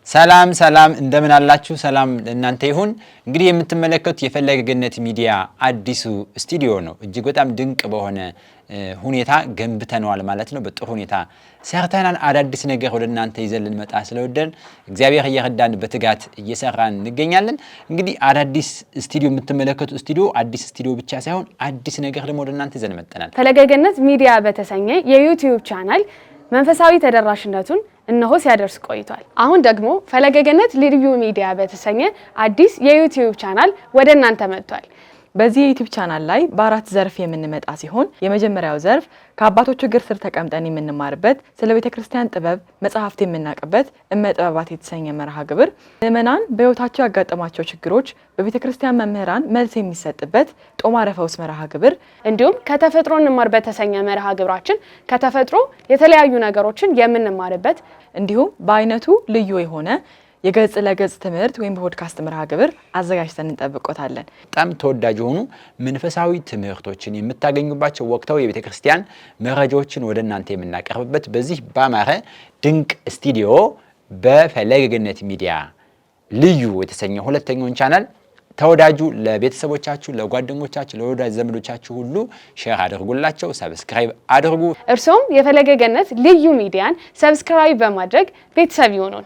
ሰላም ሰላም እንደምን አላችሁ ሰላም ለእናንተ ይሁን እንግዲህ የምትመለከቱት የፈለገ ገነት ሚዲያ አዲሱ ስቱዲዮ ነው እጅግ በጣም ድንቅ በሆነ ሁኔታ ገንብተናል ማለት ነው በጥሩ ሁኔታ ሰርተናል አዳዲስ ነገር ወደ እናንተ ይዘልን መጣ ስለወደን እግዚአብሔር እየረዳን በትጋት እየሰራን እንገኛለን እንግዲህ አዳዲስ ስቱዲዮ የምትመለከቱት ስቱዲዮ አዲስ ስቱዲዮ ብቻ ሳይሆን አዲስ ነገር ደግሞ ወደ እናንተ ይዘን መጣናል ፈለገ ገነት ሚዲያ በተሰኘ የዩቲዩብ ቻናል መንፈሳዊ ተደራሽነቱን እነሆ ሲያደርስ ቆይቷል አሁን ደግሞ ፈለገ ገነት ልዩ ሚዲያ በተሰኘ አዲስ የዩቲዩብ ቻናል ወደ እናንተ መጥቷል በዚህ የዩቲዩብ ቻናል ላይ በአራት ዘርፍ የምንመጣ ሲሆን የመጀመሪያው ዘርፍ ከአባቶች እግር ስር ተቀምጠን የምንማርበት ስለ ቤተክርስቲያን ጥበብ መጽሐፍት የምናቀበት እመጥበባት የተሰኘ መርሃ ግብር ምእመናን በህይወታቸው ያጋጠማቸው ችግሮች በቤተክርስቲያን መምህራን መልስ የሚሰጥበት ጦማረ ፈውስ መርሃ ግብር እንዲሁም ከተፈጥሮ እንማር በተሰኘ መርሃ ግብራችን ከተፈጥሮ የተለያዩ ነገሮችን የምንማርበት እንዲሁም በአይነቱ ልዩ የሆነ የገጽ ለገጽ ትምህርት ወይም ፖድካስት መርሃ ግብር አዘጋጅተን እንጠብቆታለን በጣም ተወዳጅ ሆኑ መንፈሳዊ ትምህርቶችን የምታገኙባቸው ወቅታዊ የቤተክርስቲያን መረጃዎችን ወደ እናንተ የምናቀርብበት በዚህ ባማረ ድንቅ ስቱዲዮ በፈለገ ገነት ሚዲያ ልዩ የተሰኘው ሁለተኛውን ቻናል ተወዳጁ ለቤተሰቦቻችሁ ለጓደኞቻችሁ ለወዳጅ ዘመዶቻችሁ ሁሉ ሼር አድርጉላቸው ሰብስክራይብ አድርጉ እርሶም የፈለገ ገነት ልዩ ሚዲያን ሰብስክራይብ በማድረግ ቤተሰብ ይሁኑን